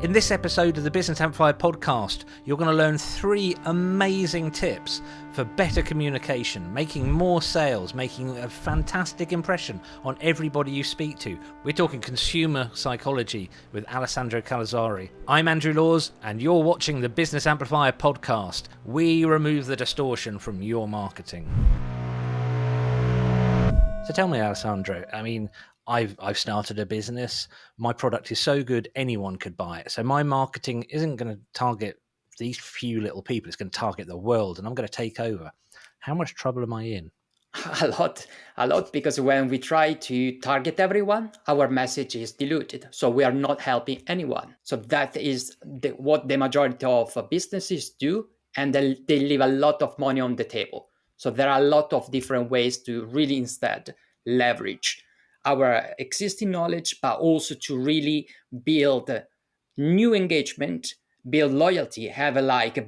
In this episode of the Business Amplifier podcast, you're going to learn 3 amazing tips for better communication, making more sales, making a fantastic impression on everybody you speak to. We're talking consumer psychology with Alessandro Calzonari. I'm Andrew Laws, and you're watching the Business Amplifier podcast. We remove the distortion from your marketing. So tell me, Alessandro, I've started a business. My product is so good, anyone could buy it. So my marketing isn't going to target these few little people. It's going to target the world, and I'm going to take over. How much trouble am I in? A lot, because when we try to target everyone, our message is diluted. So we are not helping anyone. So that is what the majority of businesses do, and they leave a lot of money on the table. So there are a lot of different ways to really instead leverage our existing knowledge, but also to really build new engagement, build loyalty, have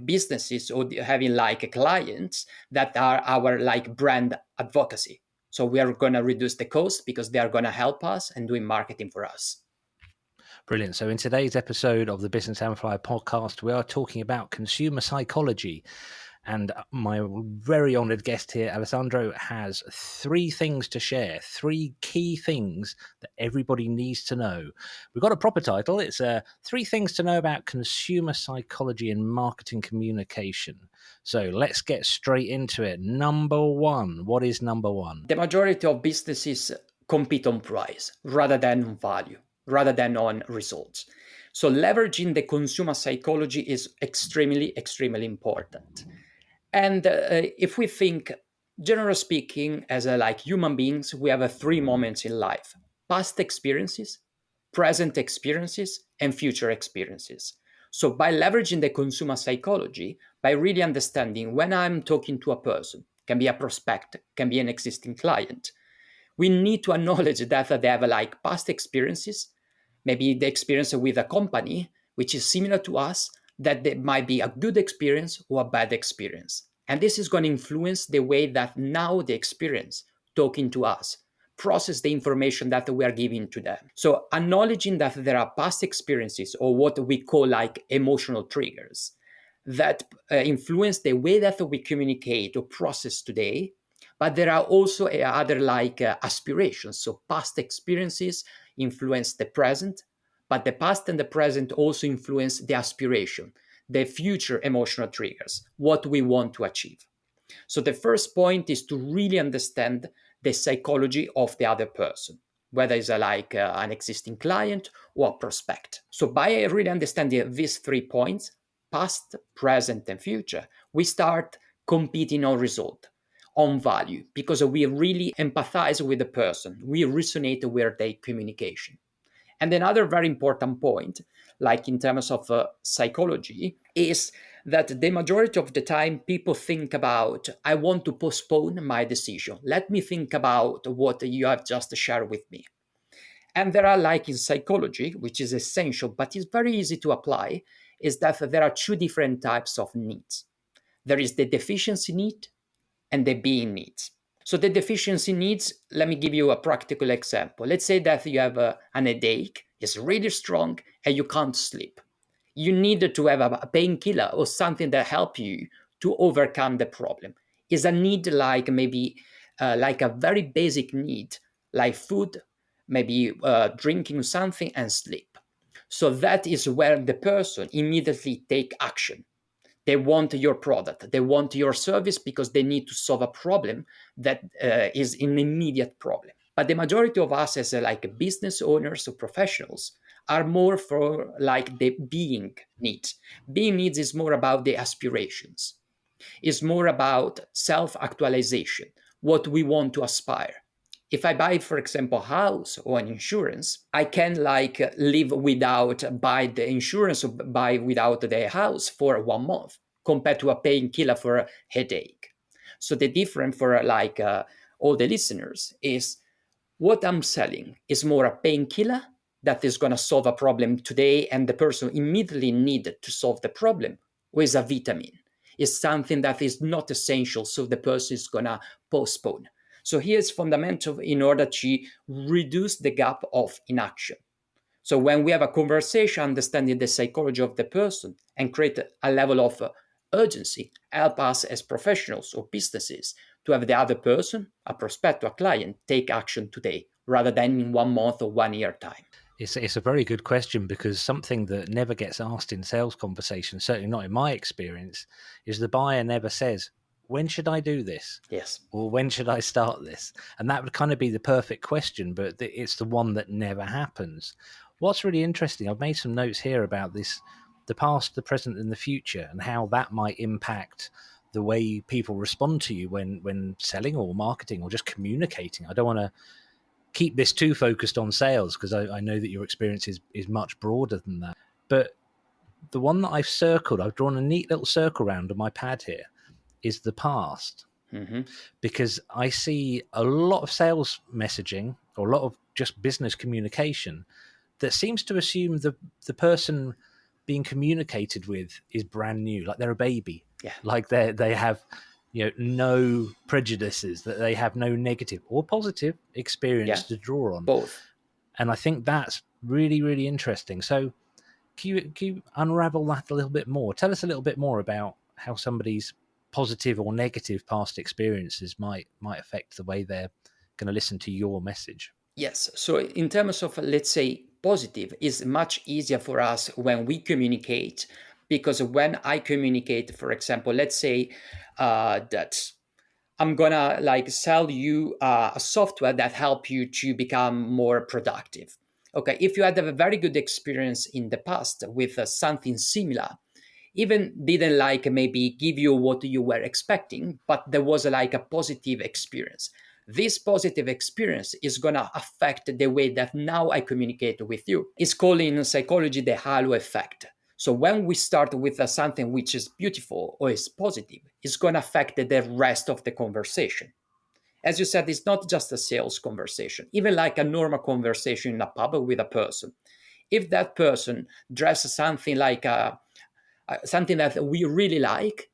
businesses or having clients that are our brand advocacy. So we are going to reduce the cost because they are going to help us and doing marketing for us. Brilliant. So in today's episode of the Business Amplifier podcast, we are talking about consumer psychology. And my very honoured guest here, Alessandro, has 3 things to share, 3 key things that everybody needs to know. We've got a proper title. It's 3 things to know about consumer psychology and marketing communication. So let's get straight into it. Number 1. What is number 1? The majority of businesses compete on price rather than on value, rather than on results. So leveraging the consumer psychology is extremely, extremely important. And if we think, generally speaking, as human beings, we have 3 moments in life: past experiences, present experiences, and future experiences. So by leveraging the consumer psychology, by really understanding when I'm talking to a person, can be a prospect, can be an existing client, we need to acknowledge that they have past experiences, maybe the experience with a company which is similar to us, that there might be a good experience or a bad experience. And this is going to influence the way that now the experience talking to us, process the information that we are giving to them. So acknowledging that there are past experiences, or what we call emotional triggers, that influence the way that we communicate or process today. But there are also other aspirations. So past experiences influence the present, but the past and the present also influence the aspiration, the future emotional triggers, what we want to achieve. So the first point is to really understand the psychology of the other person, whether it's an existing client or a prospect. So by really understanding these 3 points, past, present, and future, we start competing on result, on value, because we really empathize with the person. We resonate with their communication. And another very important point, in terms of psychology, is that the majority of the time people think about, I want to postpone my decision. Let me think about what you have just shared with me. And there are in psychology, which is essential, but it's very easy to apply, is that there are 2 different types of needs. There is the deficiency need and the being needs. So the deficiency needs, let me give you a practical example. Let's say that you have an headache, it's really strong, and you can't sleep. You need to have a painkiller or something that help you to overcome the problem. It's a need maybe a very basic need, like food, maybe drinking something, and sleep. So that is where the person immediately take action. They want your product, they want your service because they need to solve a problem that is an immediate problem. But the majority of us as business owners or professionals are more for the being needs. Being needs is more about the aspirations. It's more about self-actualization, what we want to aspire. If I buy, for example, a house or an insurance, I can live without buy the insurance or buy without the house for 1 month compared to a painkiller for a headache. So the difference for all the listeners is what I'm selling is more a painkiller that is going to solve a problem today and the person immediately needed to solve the problem, or is a vitamin. It's something that is not essential, so the person is going to postpone. So here is fundamental in order to reduce the gap of inaction. So when we have a conversation, understanding the psychology of the person and create a level of urgency, help us as professionals or businesses to have the other person, a prospect or a client, take action today rather than in 1 month or 1 year time. It's a very good question, because something that never gets asked in sales conversations, certainly not in my experience, is the buyer never says, when should I do this? Yes. Or when should I start this? And that would kind of be the perfect question, but it's the one that never happens. What's really interesting, I've made some notes here about this, the past, the present, and the future, and how that might impact the way people respond to you when selling or marketing or just communicating. I don't want to keep this too focused on sales, because I know that your experience is much broader than that. But the one that I've circled, I've drawn a neat little circle around on my pad here, is the past. Mm-hmm. Because I see a lot of sales messaging, or a lot of just business communication, that seems to assume the person being communicated with is brand new, like they're a baby, Yeah. like they have no prejudices, that they have no negative or positive experience Yeah. to draw on. Both. And I think that's really, really interesting. So can you unravel that a little bit more? Tell us a little bit more about how somebody's positive or negative past experiences might affect the way they're going to listen to your message. Yes. So in terms of, let's say, positive, is much easier for us when we communicate, because when I communicate, for example, let's say that I'm gonna like sell you a software that help you to become more productive. Okay, if you had a very good experience in the past with something similar, even didn't like maybe give you what you were expecting, but there was like a positive experience. This positive experience is gonna affect the way that now I communicate with you. It's called in psychology the halo effect. So when we start with something which is beautiful or is positive, it's gonna affect the rest of the conversation. As you said, it's not just a sales conversation, even like a normal conversation in a pub with a person. If that person dresses something like something that we really like,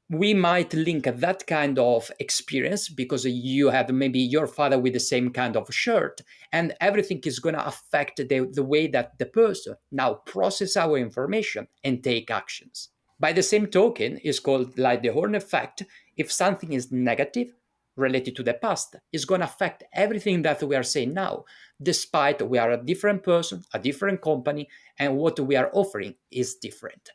we might link that kind of experience because you had maybe your father with the same kind of shirt, and everything is going to affect the way that the person now process our information and take actions. By the same token, it's called like the horn effect. If something is negative related to the past, it's going to affect everything that we are saying now, despite we are a different person, a different company, and what we are offering is different.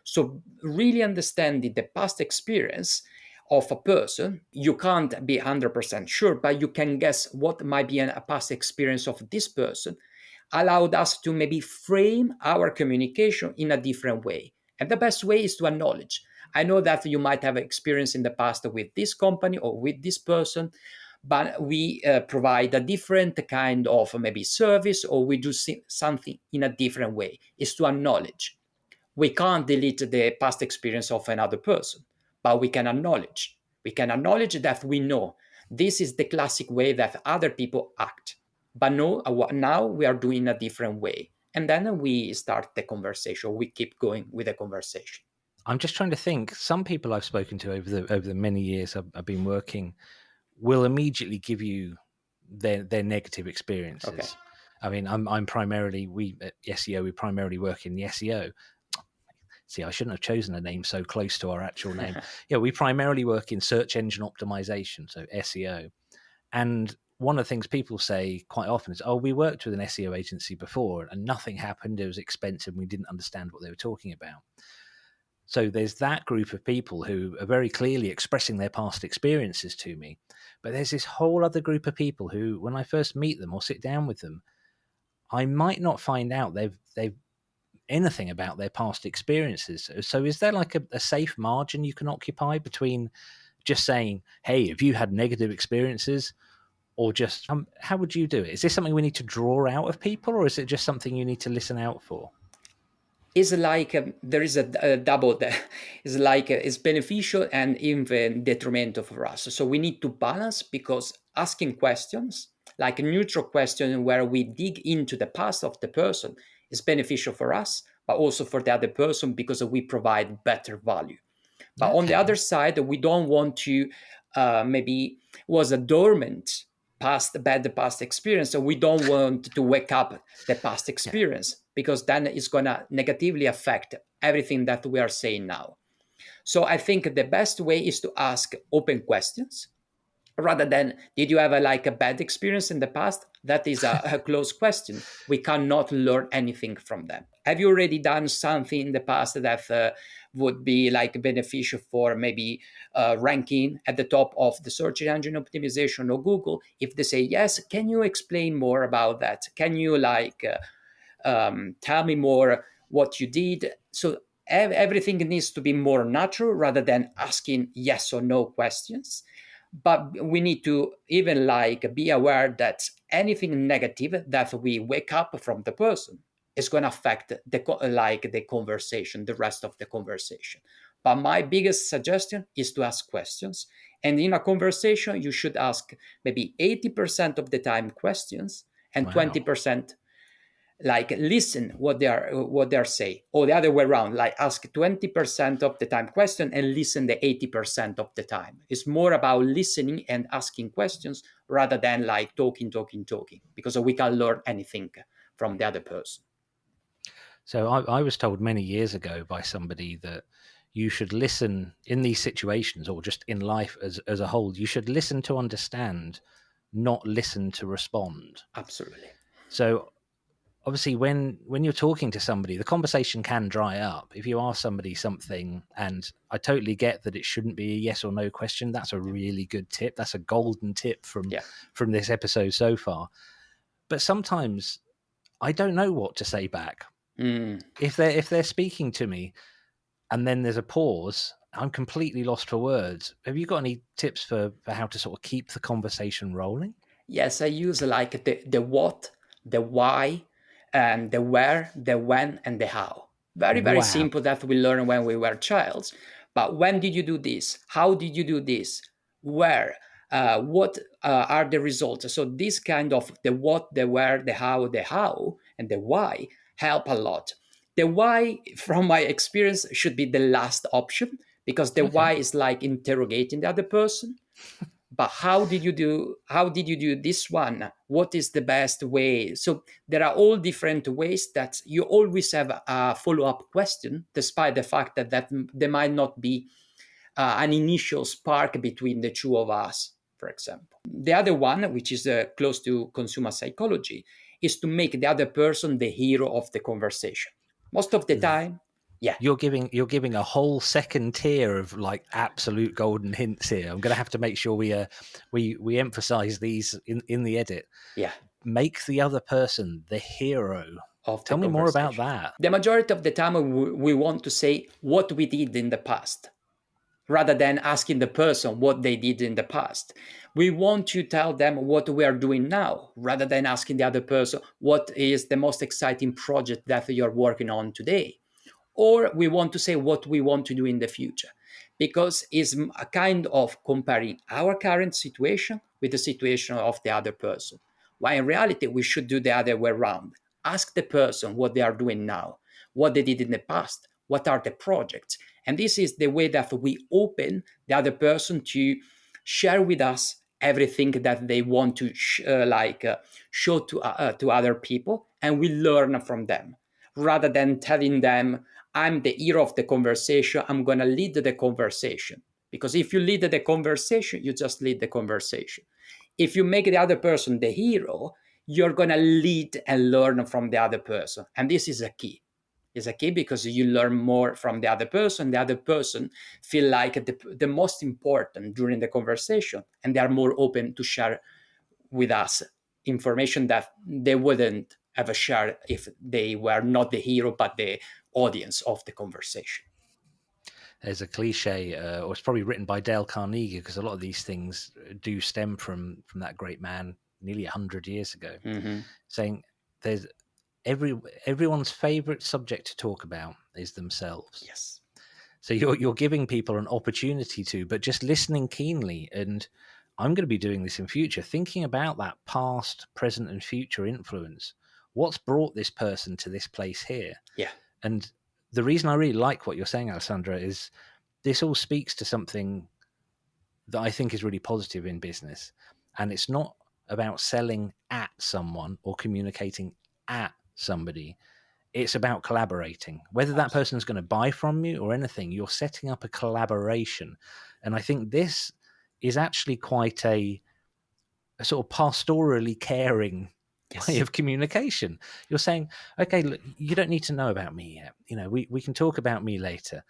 So, really understanding the past experience of a person, you can't be 100% sure, but you can guess what might be a past experience of this person, allowed us to maybe frame our communication in a different way. And the best way is to acknowledge. I know that you might have experience in the past with this company or with this person, but we provide a different kind of maybe service, or we do something in a different way. Is to acknowledge. We can't delete the past experience of another person, but we can acknowledge. We can acknowledge that we know this is the classic way that other people act. But no, now we are doing a different way. And then we start the conversation. We keep going with the conversation. I'm just trying to think. Some people I've spoken to over the many years I've been working will immediately give you their negative Okay. experiences. I mean, I'm primarily, we at SEO, we primarily work in the SEO. See, I shouldn't have chosen a name so close to our actual name. Yeah, we primarily work in search engine optimization, so SEO. And one of the things people say quite often is, oh, we worked with an SEO agency before and nothing happened. It was expensive. And we didn't understand what they were talking about. So there's that group of people who are very clearly expressing their past experiences to me. But there's this whole other group of people who, when I first meet them or sit down with them, I might not find out they've anything about their past experiences. So is there like a safe margin you can occupy between just saying, hey, have you had negative experiences? Or just, how would you do it? Is this something we need to draw out of people, or is it just something you need to listen out for? It's like there is a double there. It's like it's beneficial and even detrimental for us. So we need to balance, because asking questions, like a neutral question where we dig into the past of the person, is beneficial for us, but also for the other person because we provide better value. But on the Okay. other side, we don't want to maybe was a dormant past experience. So we don't want to wake up the past Yeah. experience, because then it's going to negatively affect everything that we are saying now. So I think the best way is to ask open questions, rather than, did you have a bad experience in the past? That is a closed question. We cannot learn anything from them. Have you already done something in the past that would be beneficial for maybe ranking at the top of the search engine optimization or Google? If they say yes, can you explain more about that? Can you tell me more what you did? So everything needs to be more natural, rather than asking yes or no questions. But we need to even be aware that anything negative that we wake up from the person is going to affect the conversation, the rest of the conversation. But my biggest suggestion is to ask questions. And in a conversation, you should ask maybe 80% of the time questions, and Wow. 20% listen what they're saying, or the other way around, ask 20% of the time question and listen the 80% of the time. It's more about listening and asking questions, rather than talking, because we can't learn anything from the other person. So I was told many years ago by somebody that you should listen in these situations, or just in life as a whole. You should listen to understand, not listen to respond. Absolutely. So obviously, when you're talking to somebody, the conversation can dry up. If you ask somebody something, and I totally get that it shouldn't be a yes or no question. That's a really good tip. That's a golden tip from Yeah. this episode so far. But sometimes I don't know what to say back. Mm. If they're speaking to me, and then there's a pause, I'm completely lost for words. Have you got any tips for how to sort of keep the conversation rolling? Yes, I use the what, the why, and the where, the when, and the how. Very, very Wow. simple, that we learn when we were childs. But when did you do this? How did you do this? Where? What are the results? So this kind of the what, the where, the how, and the why help a lot. The why, from my experience, should be the last option, because the Okay. why is like interrogating the other person. But how did you do this one? What is the best way? So there are all different ways that you always have a follow-up question, despite the fact that there might not be an initial spark between the two of us, for example. The other one, which is close to consumer psychology, is to make the other person the hero of the conversation. Most of the time, yeah. You're giving a whole second tier of like absolute golden hints here. I'm going to have to make sure we emphasize these in the edit. Yeah, Make the other person the hero. of the Tell me more about conversation. that. The majority of the time, we want to say what we did in the past, rather than asking the person what they did in the past. We want to tell them what we are doing now, rather than asking the other person what is the most exciting project that you're working on today. Or we want to say what we want to do in the future, because it's a kind of comparing our current situation with the situation of the other person. While in reality, we should do the other way around. Ask the person what they are doing now, what they did in the past, what are the projects. And this is the way that we open the other person to share with us everything that they want to show to other people, and we learn from them, rather than telling them, I'm the hero of the conversation, I'm going to lead the conversation. Because if you lead the conversation, you just lead the conversation. If you make the other person the hero, you're going to lead and learn from the other person. And this is a key. It's a key, because you learn more from the other person. The other person feel like the most important during the conversation, and they are more open to share with us information that they wouldn't have shared if they were not the hero but the audience of the conversation. There's a cliche, or it's probably written by Dale Carnegie, because a lot of these things do stem from that great man nearly 100 years ago, Mm-hmm. saying there's everyone's favorite subject to talk about is themselves. Yes. So you're giving people an opportunity to, but just listening keenly. And I'm going to be doing this in future, thinking about that past, present, and future influence. What's brought this person to this place here? Yeah. And the reason I really like what you're saying, Alessandra, is this all speaks to something that I think is really positive in business. And it's not about selling at someone or communicating at somebody. It's about collaborating. Whether that person's going to buy from you or anything, you're setting up a collaboration. And I think this is actually quite a sort of pastorally caring way Yes. of communication. You're saying, okay, look, you don't need to know about me yet. You know, we can talk about me later.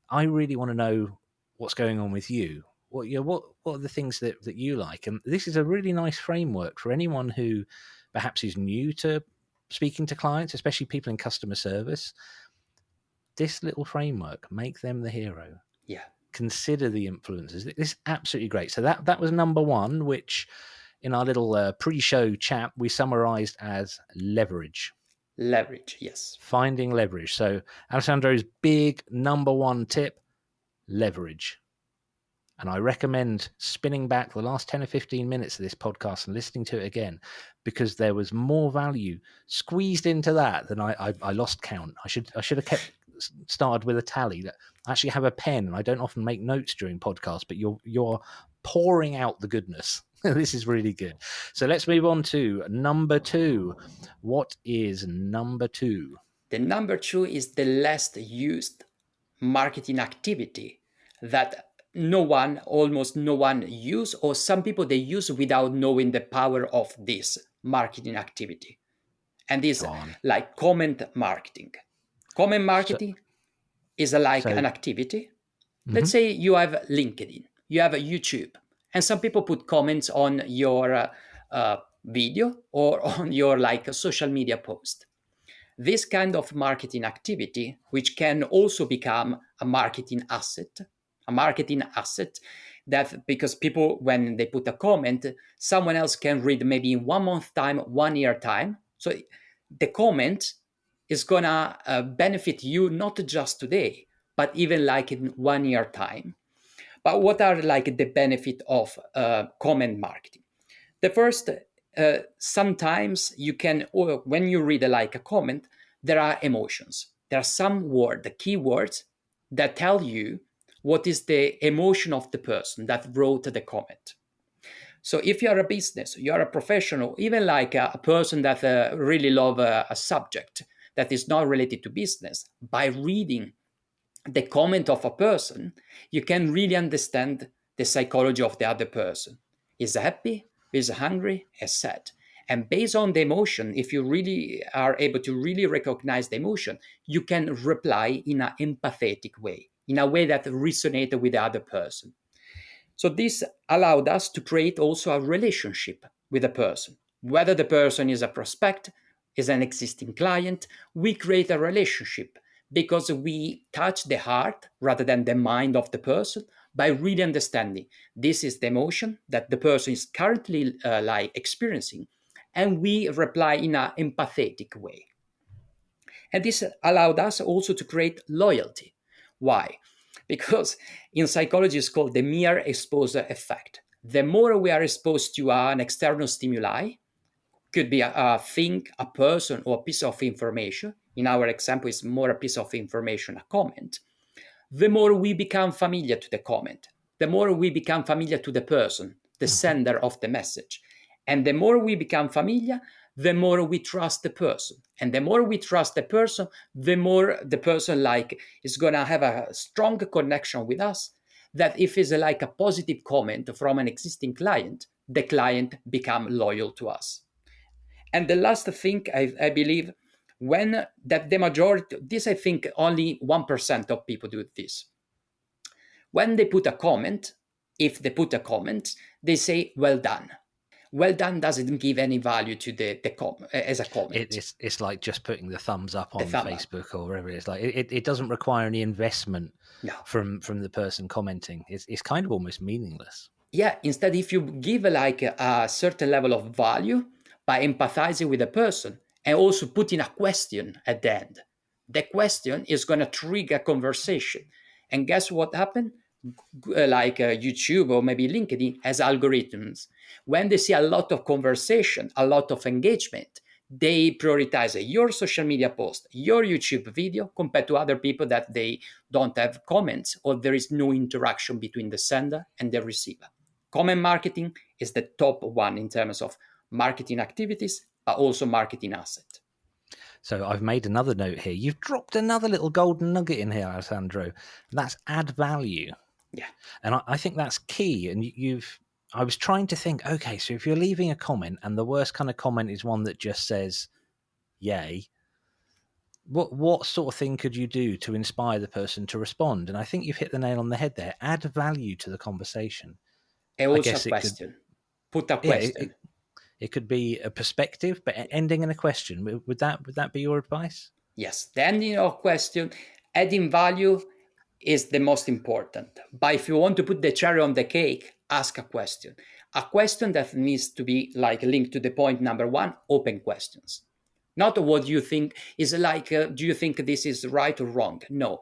I really want to know what's going on with you. What are the things that you like? And this is a really nice framework for anyone who perhaps is new to speaking to clients, especially people in customer service. This little framework, make them the hero. Yeah. Consider the influences. This is absolutely great. So that was number one, which in our little pre-show chat we summarized as leverage. Leverage. Yes. Finding leverage. So Alessandro's big number one tip: leverage. And I recommend spinning back the last 10 or 15 minutes of this podcast and listening to it again, because there was more value squeezed into that than I lost count. I should have started with a tally. That I actually have a pen, and I don't often make notes during podcasts, but you're pouring out the goodness. This is really good. So let's move on to number two. What is number two? The number two is the less used marketing activity that almost no one use, or some people they use without knowing the power of this marketing activity. And this like comment marketing. Comment marketing is like an activity. Let's say you have LinkedIn, you have a YouTube, and some people put comments on your video or on your like social media post. This kind of marketing activity, which can also become a marketing asset that, because people, when they put a comment, someone else can read maybe in 1 month time, 1 year time. So the comment is gonna benefit you not just today, but even like in 1 year time. But what are like the benefit of comment marketing? The first, sometimes you can, or when you read like a comment, there are emotions. There are some words, the keywords that tell you what is the emotion of the person that wrote the comment. So if you are a business, you are a professional, even like a person that really love a subject that is not related to business, by reading the comment of a person, you can really understand the psychology of the other person. Is happy, is hungry, is sad. And based on the emotion, if you really are able to really recognize the emotion, you can reply in an empathetic way, in a way that resonates with the other person. So this allowed us to create also a relationship with a person. Whether the person is a prospect, is an existing client, we create a relationship because we touch the heart rather than the mind of the person by really understanding this is the emotion that the person is currently like experiencing, and we reply in an empathetic way. And this allowed us also to create loyalty. Why? Because in psychology it's called the mere exposure effect. The more we are exposed to an external stimuli, could be a thing, a person, or a piece of information. In our example, it's more a piece of information, a comment. The more we become familiar to the comment, the more we become familiar to the person, the sender of the message. And the more we become familiar, the more we trust the person. And the more we trust the person, the more the person like is gonna have a strong connection with us, that if it's like a positive comment from an existing client, the client become loyal to us. And the last thing, I believe, when that the majority, this I think only 1% of people do this. When they put a comment, if they put a comment, they say, well done. Well done doesn't give any value to the as a comment. It's like just putting the thumbs up on thumb up. Facebook or wherever it is. Like it doesn't require any investment No. from the person commenting. It's kind of almost meaningless. Yeah, instead, if you give like a certain level of value by empathizing with a person and also putting a question at the end, the question is going to trigger conversation. And guess what happened? Like YouTube or maybe LinkedIn has algorithms. When they see a lot of conversation, a lot of engagement, they prioritize your social media post, your YouTube video compared to other people that they don't have comments or there is no interaction between the sender and the receiver. Comment marketing is the top one in terms of marketing activities, but also marketing asset. So I've made another note here. You've dropped another little golden nugget in here, Alessandro. And that's add value. Yeah. And I think that's key. And I was trying to think, okay, so if you're leaving a comment and the worst kind of comment is one that just says, yay, what sort of thing could you do to inspire the person to respond? And I think you've hit the nail on the head there. Add value to the conversation. And I also a guess it could, question. Put a yeah, question. it could be a perspective, but ending in a question. Would that be your advice? Yes, the ending of question, adding value is the most important. But if you want to put the cherry on the cake, ask a question. A question that needs to be like linked to the point number one, open questions. Not what you think is like, do you think this is right or wrong? No.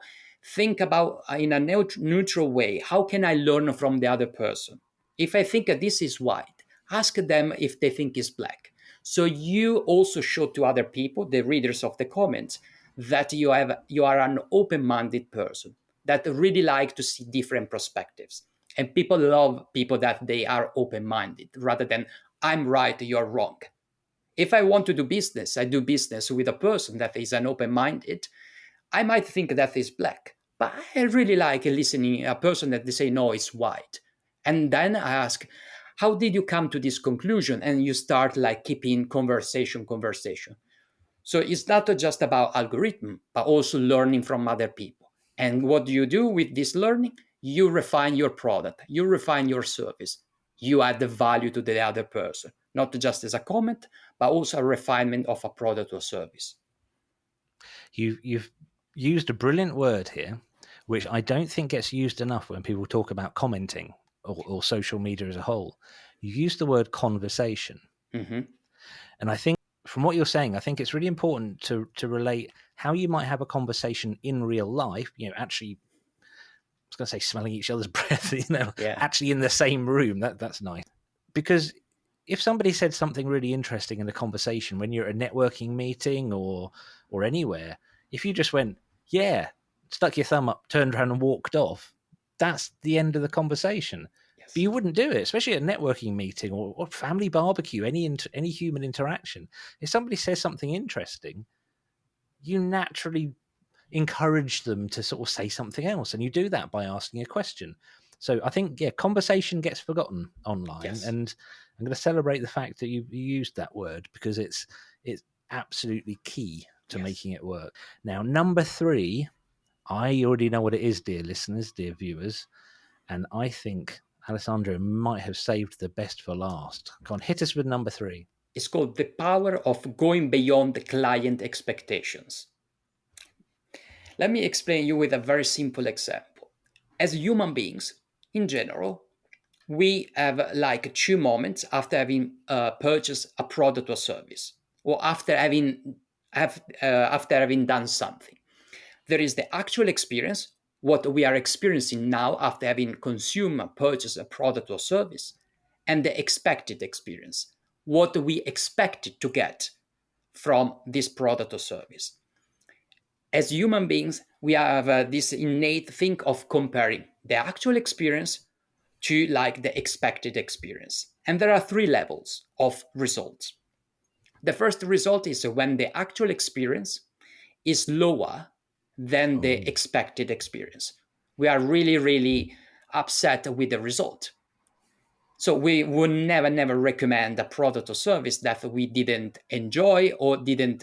Think about in a neutral way, how can I learn from the other person? If I think this is white, ask them if they think it's black. So you also show to other people, the readers of the comments, that you are an open-minded person that really like to see different perspectives. And people love people that they are open-minded rather than I'm right, you're wrong. If I want to do business, I do business with a person that is an open-minded. I might think that is black, but I really like listening a person that they say no, it's white. And then I ask, how did you come to this conclusion? And you start like keeping conversation. So it's not just about algorithm, but also learning from other people. And what do you do with this learning? You refine your product, you refine your service, you add the value to the other person, not just as a comment, but also a refinement of a product or service. You've used a brilliant word here, which I don't think gets used enough when people talk about commenting or social media as a whole. You use the word conversation. Mm-hmm. And I think from what you're saying, I think it's really important to relate how you might have a conversation in real life, actually, I was going to say smelling each other's breath, Yeah. actually in the same room. That's nice. Because if somebody said something really interesting in a conversation when you're at a networking meeting or anywhere, if you just went, yeah, stuck your thumb up, turned around and walked off, that's the end of the conversation. Yes. But you wouldn't do it, especially at a networking meeting or family barbecue, any human interaction. If somebody says something interesting, you naturally encourage them to sort of say something else, and you do that by asking a question. So I think, yeah, conversation gets forgotten online, Yes. and I'm going to celebrate the fact that you used that word because it's absolutely key to Yes. making it work. Now, number 3, I already know what it is, dear listeners, dear viewers, and I think Alessandro might have saved the best for last. Come on, hit us with number 3. It's called the power of going beyond the client expectations. Let me explain you with a very simple example. As human beings, in general, we have like 2 moments after having purchased a product or service, or after having done something. There is the actual experience, what we are experiencing now after having consumed, purchased a product or service, and the expected experience, what we expected to get from this product or service. As human beings, we have this innate thing of comparing the actual experience to like the expected experience. And there are 3 levels of results. The first result is when the actual experience is lower than the Oh, expected experience. We are really, really upset with the result. So we would never recommend a product or service that we didn't enjoy or didn't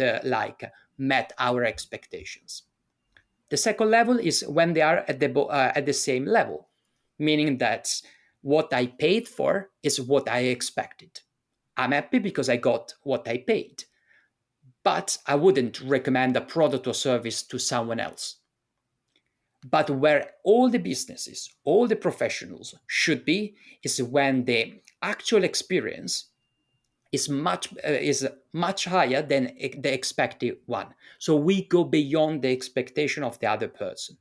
met our expectations. The second level is when they are at the same level, meaning that what I paid for is what I expected. I'm happy because I got what I paid, but I wouldn't recommend a product or service to someone else. But where all the businesses, all the professionals should be is when the actual experience is much higher than the expected one. So we go beyond the expectation of the other person.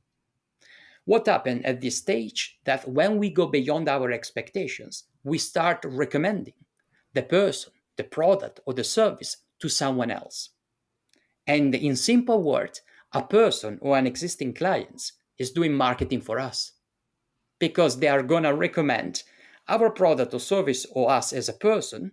What happened at this stage that when we go beyond our expectations, we start recommending the person, the product, or the service to someone else. And in simple words, a person or an existing client is doing marketing for us because they are going to recommend our product or service or us as a person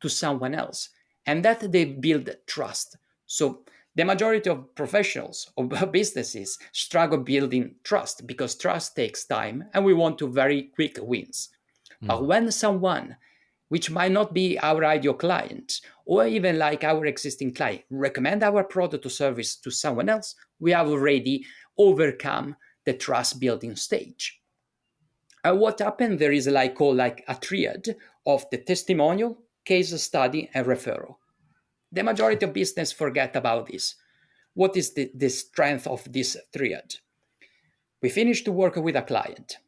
to to someone else, and that they build trust. So the majority of professionals or businesses struggle building trust because trust takes time and we want to very quick wins. But when someone, which might not be our ideal client or even like our existing client, recommend our product or service to someone else, we have already overcome the trust building stage. And what happened there is called a triad of the testimonial, case study, and referral. The majority of business forget about this. What is the strength of this triad? We finish to work with a client.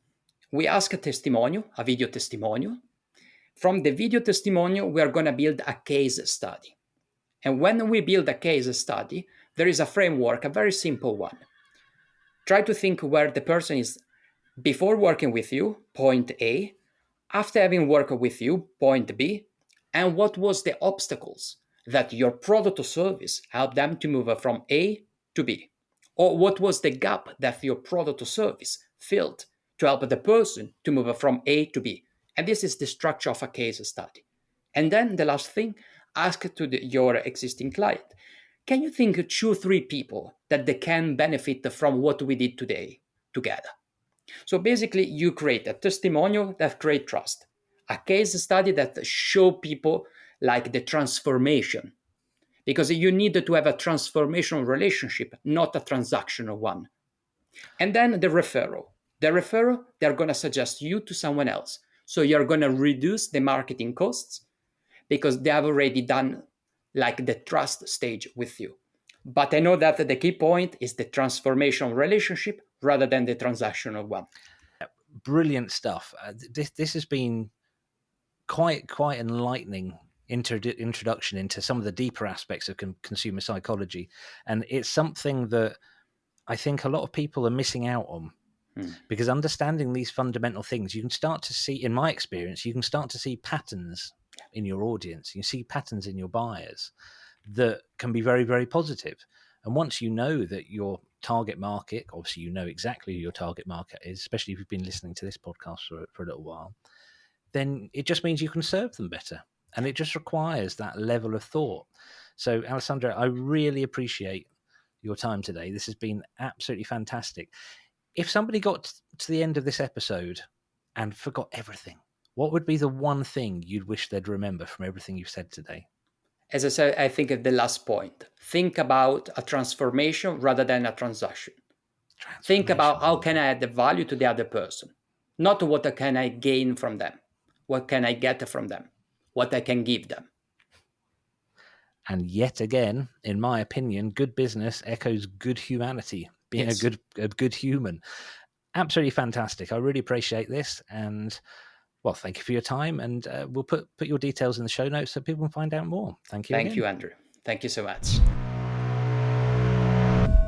We ask a testimonial, a video testimonial. From the video testimonial, we are going to build a case study. And when we build a case study, there is a framework, a very simple one. Try to think where the person is before working with you, point A, after having worked with you, point B, and what was the obstacles that your product or service helped them to move from A to B? Or what was the gap that your product or service filled to help the person to move from A to B? And this is the structure of a case study. And then the last thing, ask to your existing client, can you think of 2-3 people that they can benefit from what we did today together? So basically, you create a testimonial that creates trust, a case study that show people like the transformation, because you need to have a transformational relationship, not a transactional one. And then the referral. The referral, they're going to suggest you to someone else. So you're going to reduce the marketing costs because they have already done like the trust stage with you. But I know that the key point is the transformational relationship rather than the transactional one. Brilliant stuff. This has been quite enlightening introduction into some of the deeper aspects of consumer psychology, and it's something that I think a lot of people are missing out on. Because understanding these fundamental things, you can start to see, in my experience, you can start to see patterns in your audience. You see patterns in your buyers that can be very, very positive. And once you know that your target market, obviously you know exactly who your target market is, especially if you've been listening to this podcast for a little while, then it just means you can serve them better. And it just requires that level of thought. So, Alessandro, I really appreciate your time today. This has been absolutely fantastic. If somebody got to the end of this episode and forgot everything, what would be the one thing you'd wish they'd remember from everything you've said today? As I said, I think at the last point, think about a transformation rather than a transaction. Think about how can I add the value to the other person, not what can I gain from them, what can I get from them, what I can give them. And yet again, in my opinion, good business echoes good humanity, being a good human. Absolutely fantastic. I really appreciate this. And well, thank you for your time. And we'll put your details in the show notes so people can find out more. Thank you. Thank you, Andrew. Thank you so much.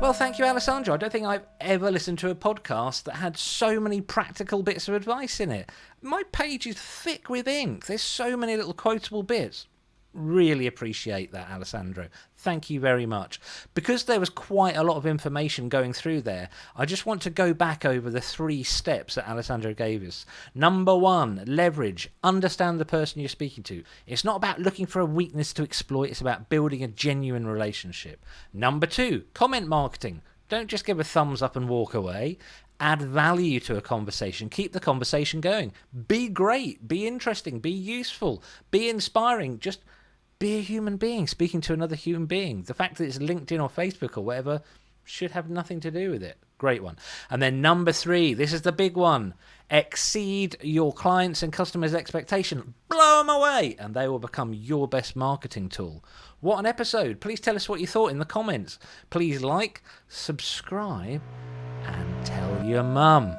Well, thank you, Alessandro. I don't think I've ever listened to a podcast that had so many practical bits of advice in it. My page is thick with ink. There's so many little quotable bits. Really appreciate that, Alessandro. Thank you very much. Because there was quite a lot of information going through there, I just want to go back over the 3 steps that Alessandro gave us. Number 1, leverage. Understand the person you're speaking to. It's not about looking for a weakness to exploit. It's about building a genuine relationship. Number 2, comment marketing. Don't just give a thumbs up and walk away. Add value to a conversation. Keep the conversation going. Be great. Be interesting. Be useful. Be inspiring. Just be a human being speaking to another human being. The fact that it's LinkedIn or Facebook or whatever should have nothing to do with it. Great one. And then number 3, this is the big one. Exceed your clients' and customers' expectation. Blow them away, and they will become your best marketing tool. What an episode. Please tell us what you thought in the comments. Please like, subscribe, and tell your mum.